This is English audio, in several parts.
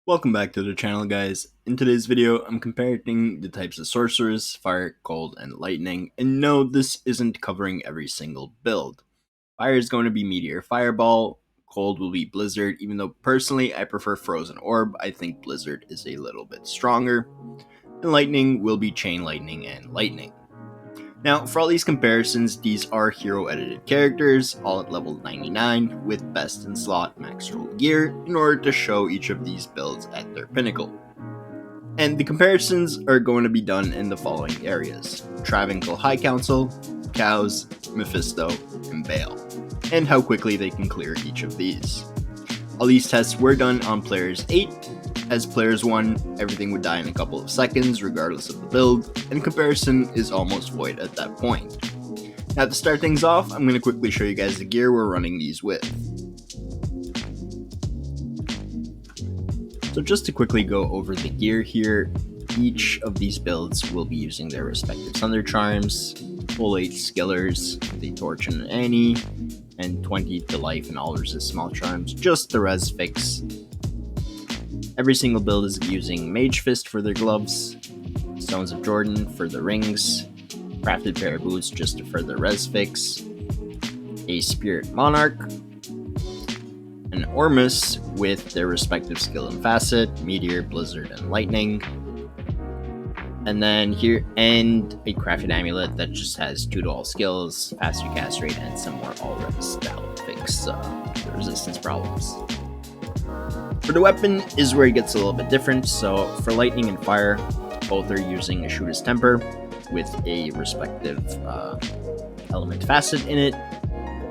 Welcome back to the channel, guys. In today's video, I'm comparing the types of sorceress, fire, cold, and lightning. And no, this isn't covering every single build. Fire is going to be meteor fireball, cold will be blizzard, even though personally I prefer frozen orb. I think blizzard is a little bit stronger. And lightning will be chain lightning and lightning. Now, for all these comparisons, these are hero edited characters, all at level 99, with best in slot max roll gear, in order to show each of these builds at their pinnacle. And the comparisons are going to be done in the following areas: Travincal High Council, cows, Mephisto, and Baal, and how quickly they can clear each of these. All these tests were done on players 8, as players 1, everything would die in a couple of seconds regardless of the build, and comparison is almost void at that point. Now to start things off, I'm going to quickly show you guys the gear we're running these with. So just to quickly go over the gear here, each of these builds will be using their respective Thunder Charms, full 8 Skillers, the Torch and Annie, and 20 to life and all resist small charms, just the res fix. Every single build is using Mage Fist for their gloves, Stones of Jordan for the rings, crafted pair of boots just to further res fix, a Spirit Monarch, an Ormus with their respective skill and facet, Meteor, Blizzard, and Lightning, and then here, and a crafted amulet that just has 2 to all skills, faster cast rate, and some more all res to help fix the resistance problems. For the weapon is where it gets a little bit different. So for lightning and fire, both are using a Shooter's Temper with a respective element facet in it,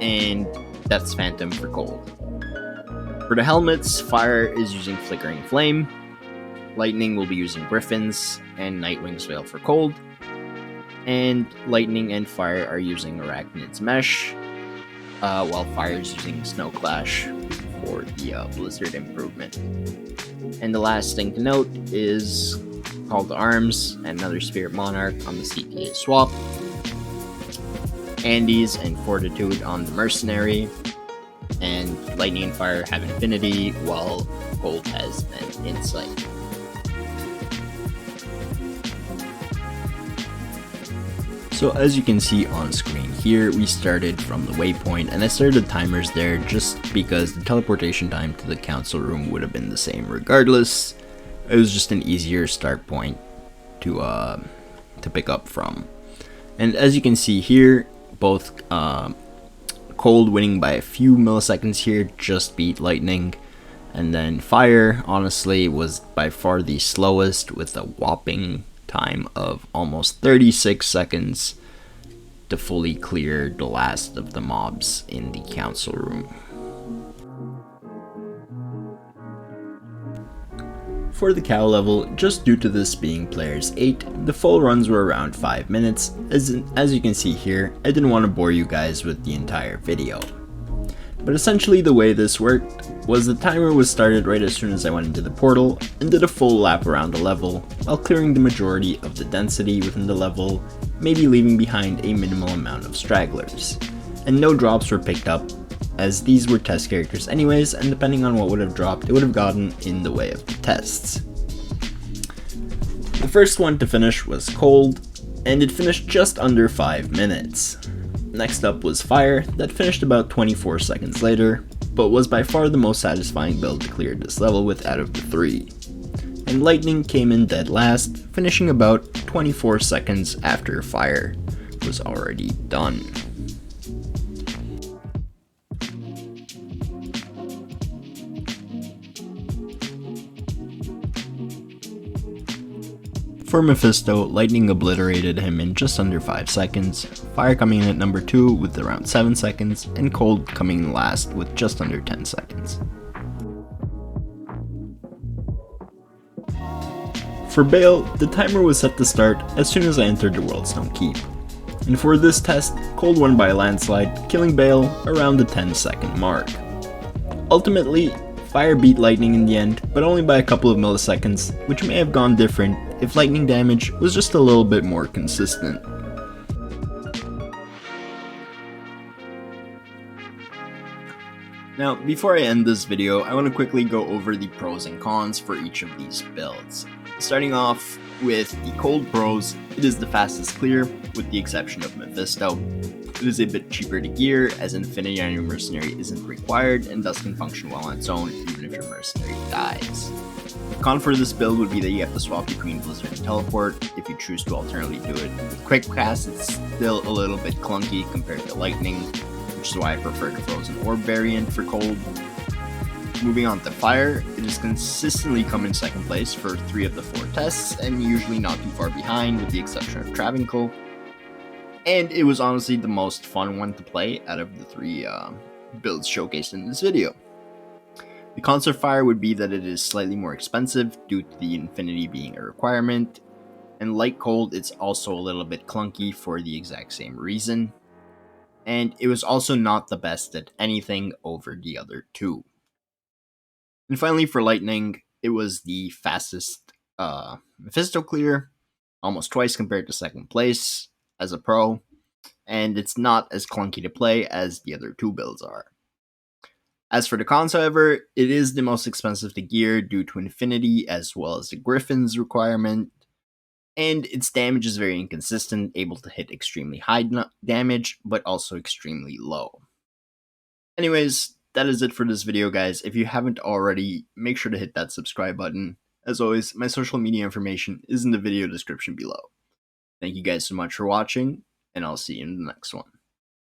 and Death's Phantom for cold. For the helmets, fire is using Flickering Flame, lightning will be using Griffins, and Nightwing's Veil for cold, and lightning and fire are using Arachnid's Mesh, while fire is using Snow Clash for the Blizzard improvement. And the last thing to note is Call to Arms and another Spirit Monarch on the CTA swap, Andes and Fortitude on the Mercenary, and Lightning and Fire have Infinity, while Cold has an Insight. So as you can see on screen here, we started from the waypoint, and I started the timers there just because the teleportation time to the council room would have been the same regardless. It was just an easier start point to pick up from. And as you can see here, both cold winning by a few milliseconds here just beat lightning, and then fire honestly was by far the slowest with a whopping time of almost 36 seconds to fully clear the last of the mobs in the council room. For the cow level, just due to this being players 8, the full runs were around 5 minutes. As you can see here, I didn't want to bore you guys with the entire video. But essentially the way this worked was the timer was started right as soon as I went into the portal and did a full lap around the level while clearing the majority of the density within the level, maybe leaving behind a minimal amount of stragglers. And no drops were picked up, as these were test characters anyways, and depending on what would have dropped, it would have gotten in the way of the tests. The first one to finish was Cold, and it finished just under 5 minutes. Next up was Fire, that finished about 24 seconds later, but was by far the most satisfying build to clear this level with out of the 3. And Lightning came in dead last, finishing about 24 seconds after Fire was already done. For Mephisto, Lightning obliterated him in just under 5 seconds, Fire coming in at number 2 with around 7 seconds, and Cold coming in last with just under 10 seconds. For Baal, the timer was set to start as soon as I entered the Worldstone Keep. And for this test, Cold won by a landslide, killing Baal around the 10-second mark. Ultimately, Fire beat Lightning in the end, but only by a couple of milliseconds, which may have gone different if lightning damage was just a little bit more consistent. Now, before I end this video, I want to quickly go over the pros and cons for each of these builds. Starting off with the cold pros, it is the fastest clear, with the exception of Mephisto. It is a bit cheaper to gear, as Infinity on your mercenary isn't required, and thus can function well on its own, even if your mercenary dies. The con for this build would be that you have to swap between Blizzard and Teleport if you choose to alternately do it. With Quick Cast, it's still a little bit clunky compared to Lightning, which is why I prefer the Frozen Orb variant for cold. Moving on to Fire, it has consistently come in second place for 3 of the 4 tests, and usually not too far behind with the exception of Travincal. And it was honestly the most fun one to play out of the 3 builds showcased in this video. The cons of Fire would be that it is slightly more expensive due to the Infinity being a requirement, and like Cold, it's also a little bit clunky for the exact same reason. And it was also not the best at anything over the other 2. And finally, for Lightning, it was the fastest Mephisto clear, almost twice compared to second place as a pro, and it's not as clunky to play as the other 2 builds are. As for the cons, however, it is the most expensive to gear due to Infinity as well as the Griffin's requirement, and its damage is very inconsistent, able to hit extremely high damage, but also extremely low. Anyways, that is it for this video, guys. If you haven't already, make sure to hit that subscribe button. As always, my social media information is in the video description below. Thank you guys so much for watching, and I'll see you in the next one.